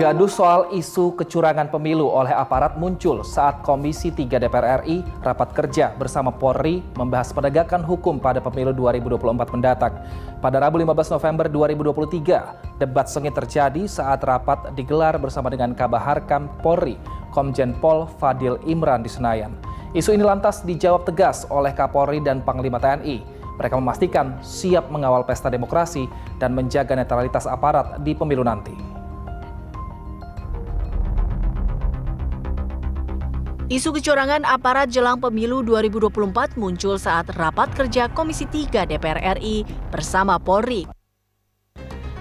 Gaduh soal isu kecurangan pemilu oleh aparat muncul saat Komisi 3 DPR RI rapat kerja bersama Polri membahas penegakan hukum pada pemilu 2024 mendatang. Pada Rabu 15 November 2023, debat sengit terjadi saat rapat digelar bersama dengan Kabaharkam Polri, Komjen Pol Fadil Imran di Senayan. Isu ini lantas dijawab tegas oleh Kapolri dan Panglima TNI. Mereka memastikan siap mengawal pesta demokrasi dan menjaga netralitas aparat di pemilu nanti. Isu kecurangan aparat jelang pemilu 2024 muncul saat rapat kerja Komisi 3 DPR RI bersama Polri.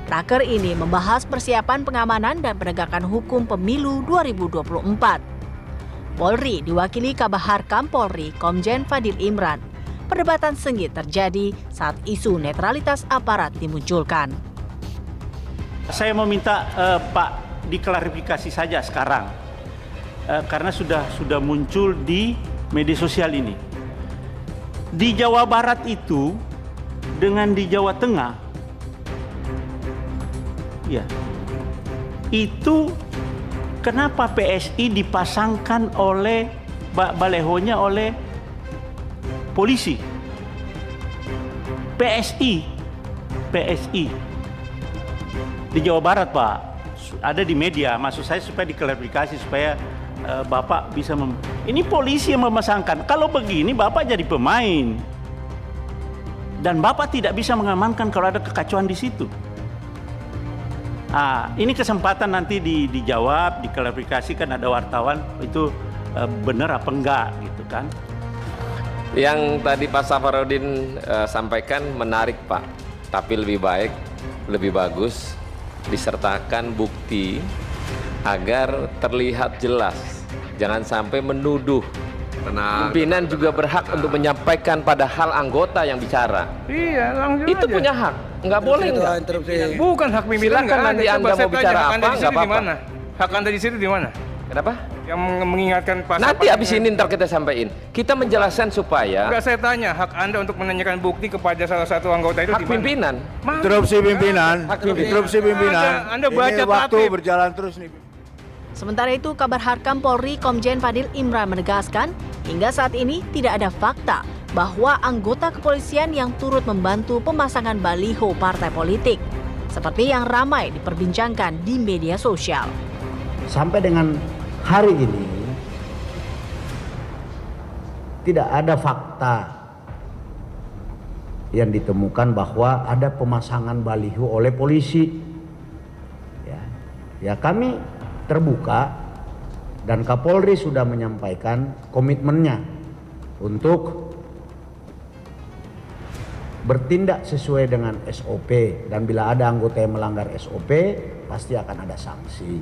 Raker ini membahas persiapan pengamanan dan penegakan hukum pemilu 2024. Polri diwakili Kabaharkam Polri, Komjen Fadil Imran. Perdebatan sengit terjadi saat isu netralitas aparat dimunculkan. Saya meminta Pak diklarifikasi saja sekarang. Karena sudah muncul di media sosial ini. Di Jawa Barat itu dengan di Jawa Tengah, ya, itu kenapa PSI dipasangkan oleh balehonya oleh polisi? PSI di Jawa Barat, Pak, ada di media. Maksud saya supaya diklarifikasi supaya Bapak bisa ini polisi yang memasangkan. Kalau begini Bapak jadi pemain. Dan Bapak tidak bisa mengamankan kalau ada kekacauan di situ. Ini kesempatan nanti dijawab, diklarifikasi, kan ada wartawan itu benar apa enggak gitu kan. Yang tadi Pak Safarudin sampaikan menarik, Pak. Tapi lebih baik, lebih bagus disertakan bukti agar terlihat jelas. Jangan sampai menuduh. Pimpinan juga berhak untuk menyampaikan pada hal anggota yang bicara. Iya, langsung itu aja. Punya hak. Nggak boleh nggak? Bukan hak pimpinan. Silakan nanti Anda mau bicara apa, nggak apa-apa. Hak Anda di situ di mana? Kenapa? Yang mengingatkan pasal. Nanti abis ini ntar kita sampaikan. Kita menjelaskan supaya. Enggak, saya tanya, hak Anda untuk menanyakan bukti kepada salah satu anggota itu hak pimpinan. Interupsi pimpinan. Interupsi pimpinan. Anda baca ini waktu tatip. berjalan terus nih. Sementara itu, Kabaharkam Polri Komjen Fadil Imran menegaskan, hingga saat ini tidak ada fakta bahwa anggota kepolisian yang turut membantu pemasangan baliho partai politik, seperti yang ramai diperbincangkan di media sosial. Sampai dengan hari ini, tidak ada fakta yang ditemukan bahwa ada pemasangan baliho oleh polisi. Ya kami terbuka dan Kapolri sudah menyampaikan komitmennya untuk bertindak sesuai dengan SOP, dan bila ada anggota yang melanggar SOP pasti akan ada sanksi.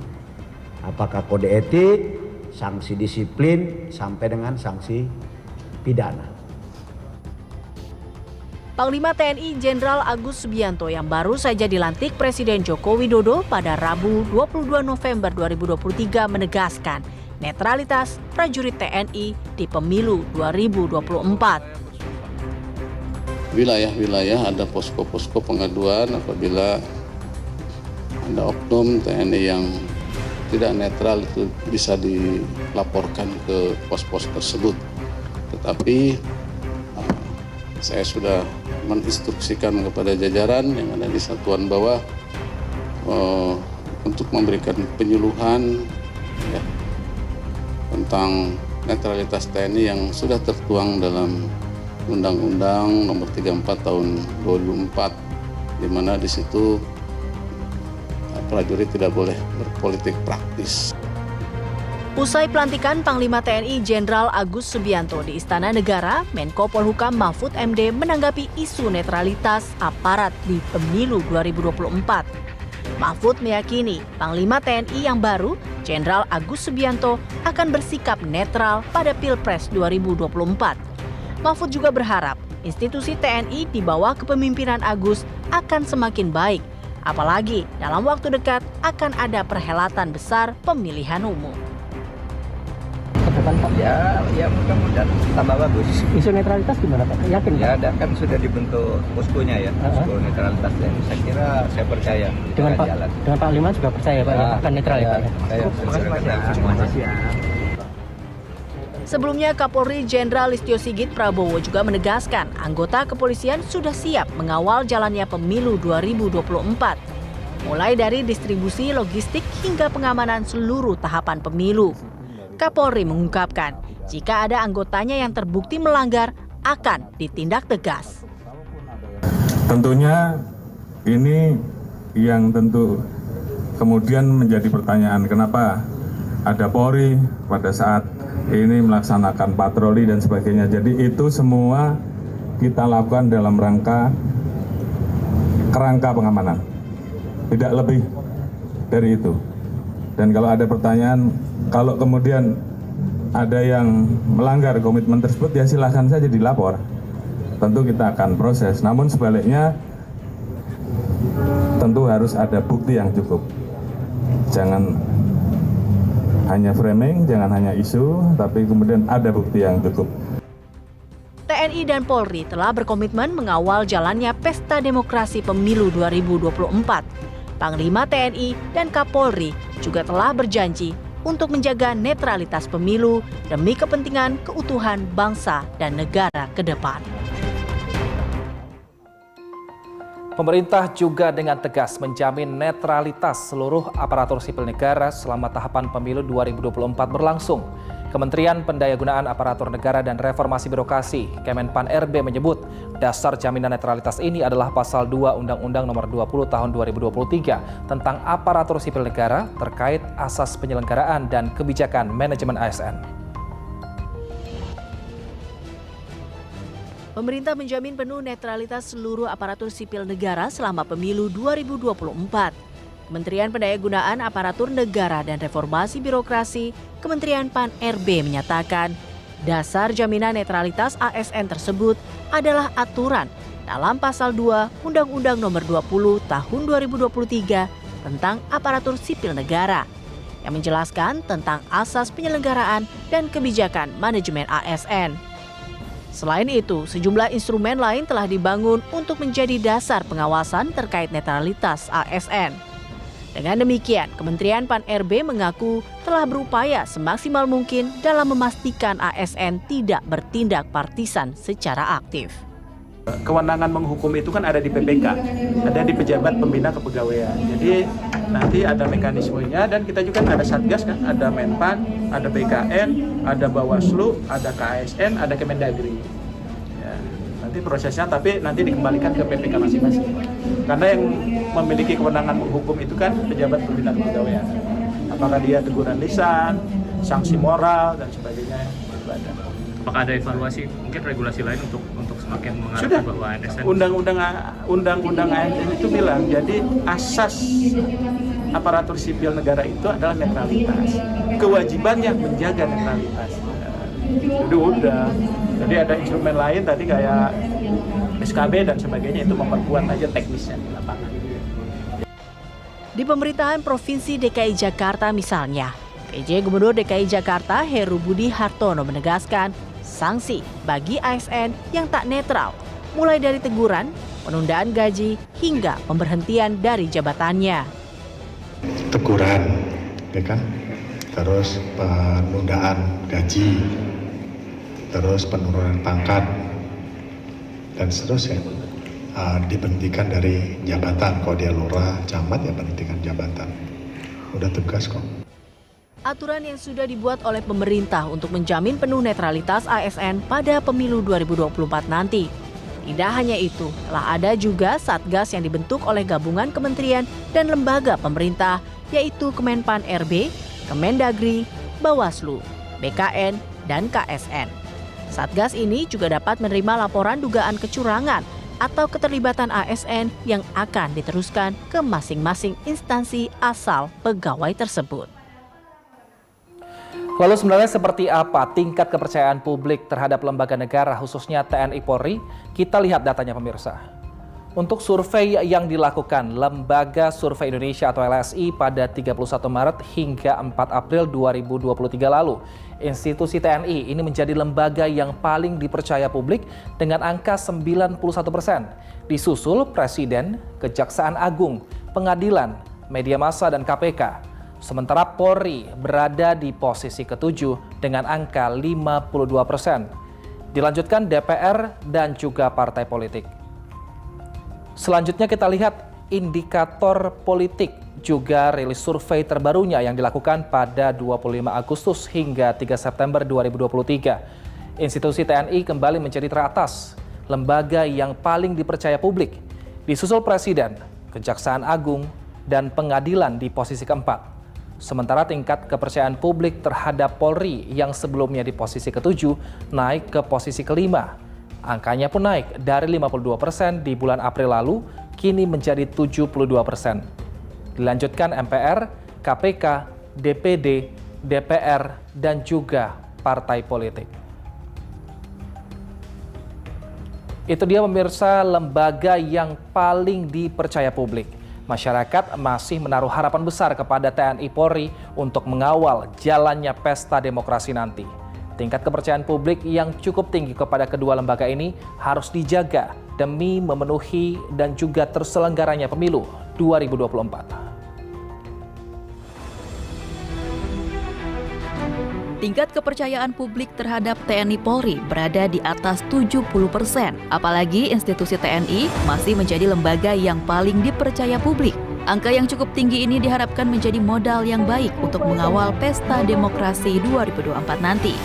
Apakah kode etik, sanksi disiplin, sampai dengan sanksi pidana. Panglima TNI Jenderal Agus Subianto yang baru saja dilantik Presiden Joko Widodo pada Rabu 22 November 2023 menegaskan netralitas prajurit TNI di pemilu 2024. Wilayah-wilayah ada posko-posko pengaduan apabila ada oknum TNI yang tidak netral, itu bisa dilaporkan ke pos-pos tersebut. Tetapi saya sudah menginstruksikan kepada jajaran yang ada di satuan bawah untuk memberikan penyuluhan ya, tentang netralitas TNI yang sudah tertuang dalam Undang-Undang Nomor 34 Tahun 2004, di mana di situ prajurit tidak boleh berpolitik praktis. Usai pelantikan Panglima TNI Jenderal Agus Subianto di Istana Negara, Menko Polhukam Mahfud MD menanggapi isu netralitas aparat di pemilu 2024. Mahfud meyakini Panglima TNI yang baru, Jenderal Agus Subianto, akan bersikap netral pada Pilpres 2024. Mahfud juga berharap institusi TNI di bawah kepemimpinan Agus akan semakin baik, apalagi dalam waktu dekat akan ada perhelatan besar pemilihan umum. depan Pak? Ya mudah-mudahan tambah bagus. Isu netralitas gimana Pak? Yakin Ya, Pak? dan kan sudah dibentuk poskonya ya, posko netralitas, dan saya percaya Dengan Pak, jalan. dengan Panglima juga percaya Pak ya, akan netral ya Pak? Terima kasih. Sebelumnya, Kapolri Jenderal Listio Sigit Prabowo juga menegaskan anggota kepolisian sudah siap mengawal jalannya pemilu 2024. Mulai dari distribusi logistik hingga pengamanan seluruh tahapan pemilu. Kapolri mengungkapkan, jika ada anggotanya yang terbukti melanggar, akan ditindak tegas. Tentunya ini yang tentu kemudian menjadi pertanyaan, kenapa ada Polri pada saat ini melaksanakan patroli dan sebagainya. Jadi itu semua kita lakukan dalam kerangka pengamanan, tidak lebih dari itu. Dan kalau ada pertanyaan, kalau kemudian ada yang melanggar komitmen tersebut, ya silahkan saja dilapor. Tentu kita akan proses, namun sebaliknya tentu harus ada bukti yang cukup. Jangan hanya framing, jangan hanya isu, tapi kemudian ada bukti yang cukup. TNI dan Polri telah berkomitmen mengawal jalannya pesta demokrasi pemilu 2024. Panglima TNI dan Kapolri juga telah berjanji untuk menjaga netralitas pemilu demi kepentingan keutuhan bangsa dan negara ke depan. Pemerintah juga dengan tegas menjamin netralitas seluruh aparatur sipil negara selama tahapan pemilu 2024 berlangsung. Kementerian Pendayagunaan Aparatur Negara dan Reformasi Birokrasi, Kemenpan RB menyebut dasar jaminan netralitas ini adalah Pasal 2 Undang-Undang Nomor 20 Tahun 2023 tentang aparatur sipil negara terkait asas penyelenggaraan dan kebijakan manajemen ASN. Pemerintah menjamin penuh netralitas seluruh aparatur sipil negara selama pemilu 2024. Kementerian Pendayagunaan Aparatur Negara dan Reformasi Birokrasi, Kementerian Pan RB menyatakan, dasar jaminan netralitas ASN tersebut adalah aturan dalam Pasal 2 Undang-Undang Nomor 20 Tahun 2023 tentang aparatur sipil negara, yang menjelaskan tentang asas penyelenggaraan dan kebijakan manajemen ASN. Selain itu, sejumlah instrumen lain telah dibangun untuk menjadi dasar pengawasan terkait netralitas ASN. Dengan demikian, Kementerian Pan RB mengaku telah berupaya semaksimal mungkin dalam memastikan ASN tidak bertindak partisan secara aktif. Kewenangan menghukum itu kan ada di PPK, ada di Pejabat Pembina Kepegawaian. Jadi nanti ada mekanismenya, dan kita juga ada Satgas kan, ada Menpan, ada BKN, ada Bawaslu, ada KASN, ada Kemendagri. Ya, nanti prosesnya tapi nanti dikembalikan ke PPK masing-masing. Karena yang memiliki kewenangan menghukum itu kan Pejabat Pembina Kepegawaian. Apakah dia teguran lisan, sanksi moral dan sebagainya itu ada. Apakah ada evaluasi mungkin regulasi lain untuk semakin mengarahkan bahwa ASN? Undang-undang ASN itu bilang, jadi asas aparatur sipil negara itu adalah netralitas. Kewajibannya menjaga netralitas. Itu udah. Jadi ada instrumen lain tadi kayak SKB dan sebagainya, itu memperkuat aja teknisnya di lapangan. Di pemerintahan Provinsi DKI Jakarta misalnya, PJ Gubernur DKI Jakarta Heru Budi Hartono menegaskan sanksi bagi ASN yang tak netral, mulai dari teguran, penundaan gaji, hingga pemberhentian dari jabatannya. Teguran, ya kan? Terus penundaan gaji, terus penurunan pangkat, dan seterusnya. Diberhentikan dari jabatan. Kalau dia lurah, camat, ya berhentikan jabatan. Udah tegas kok. Aturan yang sudah dibuat oleh pemerintah untuk menjamin penuh netralitas ASN pada pemilu 2024 nanti. Tidak hanya itu, telah ada juga Satgas yang dibentuk oleh gabungan kementerian dan lembaga pemerintah, yaitu Kemenpan RB, Kemendagri, Bawaslu, BKN, dan KSN. Satgas ini juga dapat menerima laporan dugaan kecurangan atau keterlibatan ASN yang akan diteruskan ke masing-masing instansi asal pegawai tersebut. Lalu sebenarnya seperti apa tingkat kepercayaan publik terhadap lembaga negara khususnya TNI Polri? Kita lihat datanya pemirsa. Untuk survei yang dilakukan Lembaga Survei Indonesia atau LSI pada 31 Maret hingga 4 April 2023 lalu, institusi TNI ini menjadi lembaga yang paling dipercaya publik dengan angka 91%. Disusul Presiden, Kejaksaan Agung, Pengadilan, Media Massa, dan KPK. Sementara Polri berada di posisi ke-7 dengan angka 52%. Dilanjutkan DPR dan juga partai politik. Selanjutnya kita lihat indikator politik, juga rilis survei terbarunya yang dilakukan pada 25 Agustus hingga 3 September 2023. Institusi TNI kembali menjadi teratas, lembaga yang paling dipercaya publik, disusul Presiden, Kejaksaan Agung, dan Pengadilan di posisi keempat. Sementara tingkat kepercayaan publik terhadap Polri yang sebelumnya di posisi ke-7 naik ke posisi ke-5. Angkanya pun naik dari 52% di bulan April lalu, kini menjadi 72%. Dilanjutkan MPR, KPK, DPD, DPR, dan juga partai politik. Itu dia pemirsa lembaga yang paling dipercaya publik. Masyarakat masih menaruh harapan besar kepada TNI Polri untuk mengawal jalannya pesta demokrasi nanti. Tingkat kepercayaan publik yang cukup tinggi kepada kedua lembaga ini harus dijaga demi memenuhi dan juga terselenggaranya pemilu 2024. Tingkat kepercayaan publik terhadap TNI Polri berada di atas 70%. Apalagi institusi TNI masih menjadi lembaga yang paling dipercaya publik. Angka yang cukup tinggi ini diharapkan menjadi modal yang baik untuk mengawal pesta demokrasi 2024 nanti.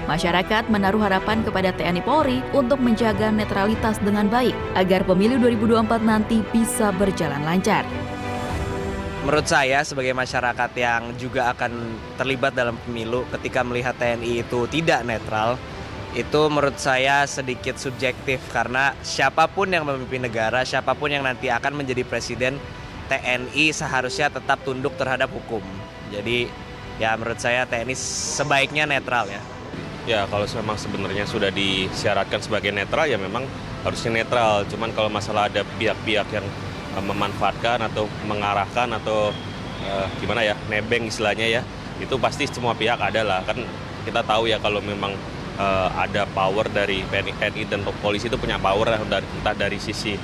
Masyarakat menaruh harapan kepada TNI Polri untuk menjaga netralitas dengan baik agar pemilu 2024 nanti bisa berjalan lancar. Menurut saya sebagai masyarakat yang juga akan terlibat dalam pemilu, ketika melihat TNI itu tidak netral, itu menurut saya sedikit subjektif karena siapapun yang memimpin negara, siapapun yang nanti akan menjadi presiden, TNI seharusnya tetap tunduk terhadap hukum. Jadi ya menurut saya TNI sebaiknya netral ya. Ya kalau memang sebenarnya sudah disyaratkan sebagai netral ya memang harusnya netral. Cuman kalau masalah ada pihak-pihak yang memanfaatkan atau mengarahkan atau gimana ya, nebeng istilahnya ya, itu pasti semua pihak ada lah. Kan kita tahu ya kalau memang ada power dari TNI dan polisi itu punya power entah dari sisi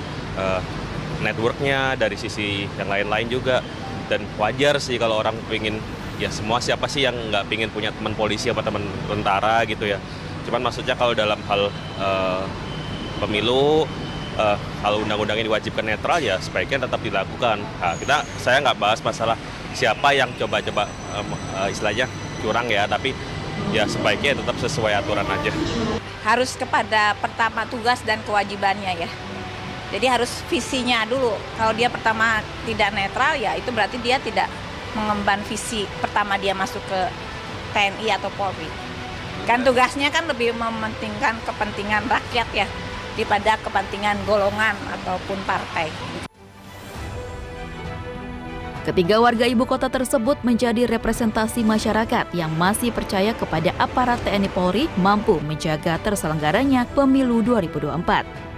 networknya, dari sisi yang lain-lain juga. Dan wajar sih kalau orang pengen, ya semua siapa sih yang nggak pengen punya teman polisi atau teman tentara gitu ya. Cuman maksudnya kalau dalam hal pemilu, kalau undang-undangnya diwajibkan netral ya sebaiknya tetap dilakukan. Nah, saya nggak bahas masalah siapa yang coba-coba istilahnya curang ya, tapi ya sebaiknya tetap sesuai aturan aja. Harus kepada pertama tugas dan kewajibannya ya. Jadi harus visinya dulu. Kalau dia pertama tidak netral ya itu berarti dia tidak mengemban visi pertama dia masuk ke TNI atau Polri. Kan tugasnya kan lebih mementingkan kepentingan rakyat ya daripada kepentingan golongan ataupun partai. Ketiga warga ibu kota tersebut menjadi representasi masyarakat yang masih percaya kepada aparat TNI Polri mampu menjaga terselenggaranya pemilu 2024.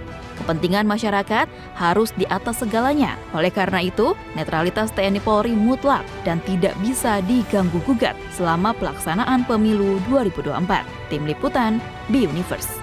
Kepentingan masyarakat harus di atas segalanya. Oleh karena itu, netralitas TNI Polri mutlak dan tidak bisa diganggu-gugat selama pelaksanaan pemilu 2024. Tim Liputan, B-Universe.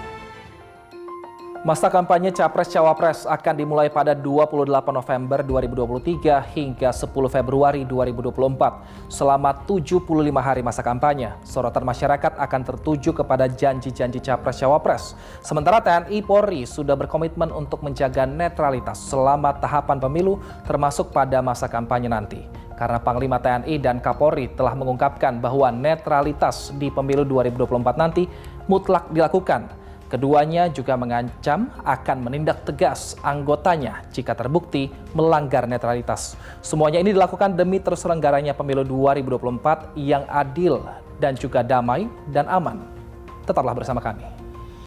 Masa kampanye Capres-Cawapres akan dimulai pada 28 November 2023 hingga 10 Februari 2024. Selama 75 hari masa kampanye, sorotan masyarakat akan tertuju kepada janji-janji Capres-Cawapres. Sementara TNI Polri sudah berkomitmen untuk menjaga netralitas selama tahapan pemilu termasuk pada masa kampanye nanti. Karena Panglima TNI dan Kapolri telah mengungkapkan bahwa netralitas di pemilu 2024 nanti mutlak dilakukan. Keduanya juga mengancam akan menindak tegas anggotanya jika terbukti melanggar netralitas. Semuanya ini dilakukan demi terselenggaranya pemilu 2024 yang adil dan juga damai dan aman. Tetaplah bersama kami.